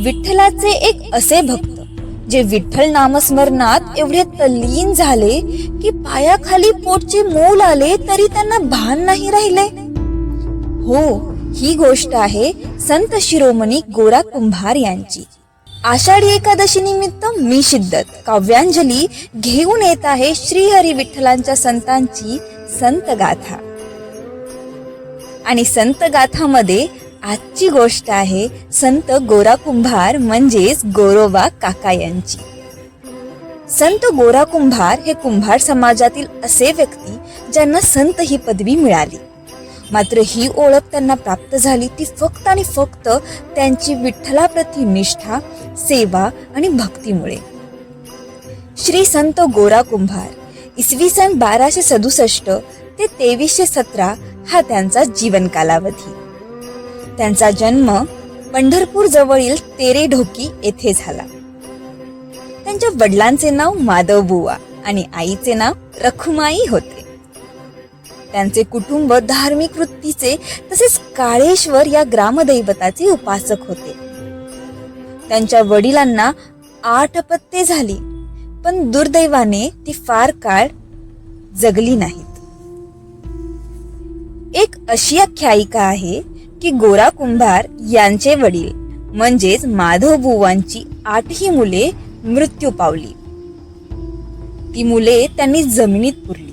विठ्ठलाचे एक असे भक्त जे विठ्ठल नामस्मरणात एवढे तल्लीन झाले की पायाखाली पोटचे मोल आले तरी त्यांना भान नाही राहिले. हो, ही गोष्ट आहे संत शिरोमणी गोरा कुंभार यांची. आषाढी एकादशी निमित्त मी शिद्दत काव्यांजली घेऊन येत आहे श्रीहरी विठ्ठलांच्या संतांची संत गाथा. आणि संत गाथामध्ये आजची गोष्ट आहे संत गोरा कुंभार म्हणजेच गोरोबा काका यांची. संत गोरा कुंभार हे कुंभार समाजातील असे व्यक्ती ज्यांना संत ही पदवी मिळाली. मात्र ही ओळख त्यांना प्राप्त झाली ती फक्त आणि फक्त त्यांची विठ्ठलाप्रती निष्ठा, सेवा आणि भक्तीमुळे. श्री संत गोरा कुंभार इसवी सन 1267 ते 2317 हा त्यांचा जीवन कालावधी. त्यांचा जन्म पंढरपूर जवळील तेरेढोकी येथे झाला. त्यांच्या वडिलांचे नाव माधव बुवा आणि आईचे नाव रखुमाई होते. त्यांचे कुटुंब धार्मिक वृत्तीचे तसेच काळेश्वर या ग्रामदैवताचे उपासक होते. त्यांच्या वडिलांना 8 अपत्ये झाली, पण दुर्दैवाने ती फार काळ जगली नाहीत. एक अशी आख्यायिका आहे की गोरा कुंभार यांचे वडील म्हणजेच माधव बुवांची 8ही मुले मृत्यू पावली. ती मुले त्यांनी जमिनीत पुरली.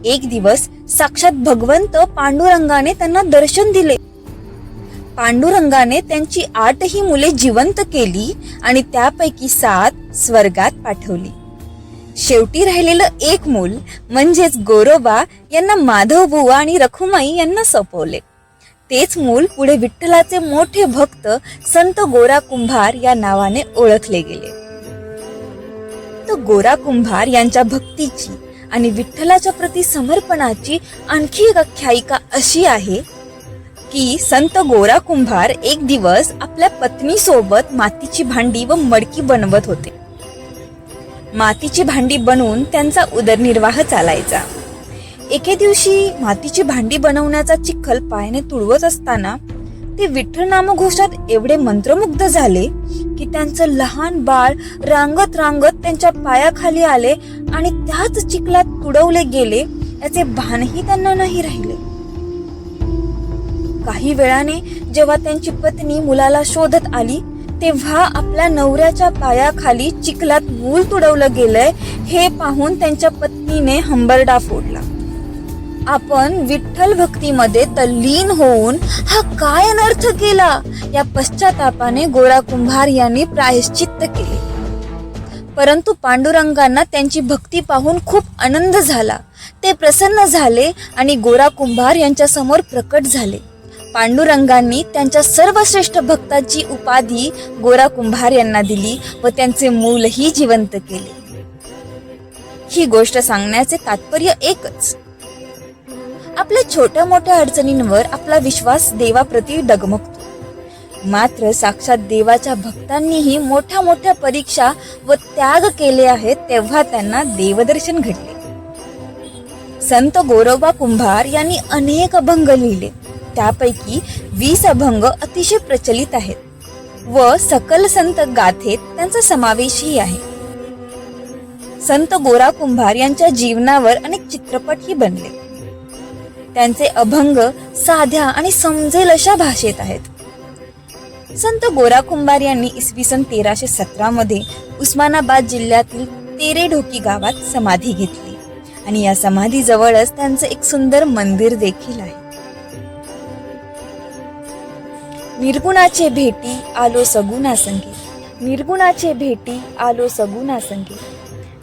एक दिवस साक्षात भगवंत पांडुरंगाने त्यांना दर्शन दिले. पांडुरंगाने त्यांची 8ही मुले जिवंत केली आणि त्यापैकी 7 स्वर्गात पाठवली. शेवटी राहिलेलं एक मूल म्हणजेच गोरोबा यांना माधव बुवा आणि रखुमाई यांना सोपवले. तेच मूल पुढे विठ्ठलाचे मोठे भक्त संत गोरा कुंभार या नावाने ओळखले गेले. तो गोरा कुंभार यांच्या भक्तीची आणि विठ्ठलाच्या प्रती समर्पणाची आणखी एक आख्यायिका अशी आहे की संत गोरा कुंभार एक दिवस आपल्या पत्नी सोबत मातीची भांडी व मडकी बनवत होते. मातीची भांडी बनवून त्यांचा उदरनिर्वाह चालायचा. एके दिवशी मातीची भांडी बनवण्याचा चिखल पायाने तुडवत असताना ते विठ्ठल नामघोषात एवढे मंत्रमुग्ध झाले की त्यांचं लहान बाळ रांगत रांगत त्यांच्या पायाखाली आले आणि त्याच चिखलात तुडवले गेले याचे भानही त्यांना नाही राहिले. काही वेळाने जेव्हा त्यांची पत्नी मुलाला शोधत आली तेव्हा आपल्या नवऱ्याच्या पायाखाली चिखलात मूल तुडवलं गेलंय हे पाहून त्यांच्या पत्नीने हंबरडा फोडला. आपण विठ्ठल भक्तीमध्ये तल्लीन होऊन हा काय अनर्थ केला या पश्चातापाने गोरा कुंभार यांनी प्रायश्चित्त केले. परंतु पांडुरंगांना त्यांची भक्ती पाहून खूप आनंद झाला. ते प्रसन्न झाले आणि गोरा कुंभार यांच्या समोर प्रकट झाले. पांडुरंगांनी त्यांच्या सर्वश्रेष्ठ भक्ताची उपाधी गोरा कुंभार यांना दिली व त्यांचे मूलही जिवंत केले. ही गोष्ट सांगण्याचे तात्पर्य एकच, आपल्या छोट्या मोठ्या अडचणींवर आपला विश्वास देवाप्रती डगमगतो. मात्र साक्षात देवाच्या भक्तांनीही मोठ्या मोठ्या परीक्षा व त्याग केले आहेत तेव्हा त्यांना देवदर्शन घडले. संत गोरोबा कुंभार यांनी अनेक अभंग लिहिले. त्यापैकी 20 अभंग अतिशय प्रचलित आहेत व सकल संत गाथेत त्यांचा समावेशही आहे. संत गोरा कुंभार यांच्या जीवनावर अनेक चित्रपटही बनले. त्यांचे अभंग साध्या आणि समजेल अशा भाषेत आहेत. संत गोरा कुंभार यांनी इसवी सन 1317 मध्ये उस्मानाबाद जिल्ह्यातील तेरेढोकी गावात समाधी घेतली आणि या समाधी जवळच त्यांचं एक सुंदर मंदिर देखील आहे. निर्गुणाचे भेटी आलो सगुणा संगे, निर्गुणाचे भेटी आलो सगुणा संगे,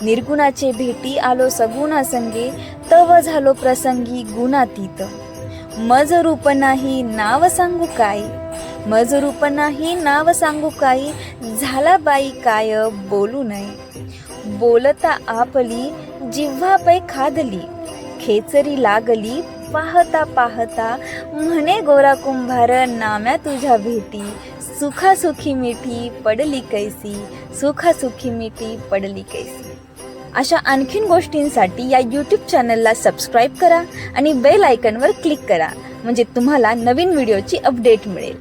निर्गुणाचे भेटी आलो सगुणा संगे, तव झालो प्रसंगी गुणातीत. मज रूप नाही नाव सांगू काय, मज रूप नाही नाव सांगू काय, झाला बाई काय बोलू नये. बोलता आपली जिव्हा पै खादली, खेचरी लागली पाहता पाहता. म्हणे गोरा कुंभार नाम्या तुझ्या भेटी, सुखासुखी मिठी पडली कैसी, सुखासुखी मिठी पडली कैसी. अशा आणखीन गोष्टींसाठी या यूट्यूब चॅनलला सबस्क्राईब करा आणि बेल आयकॉनवर क्लिक करा म्हणजे तुम्हाला नवीन व्हिडिओची अपडेट मिळेल.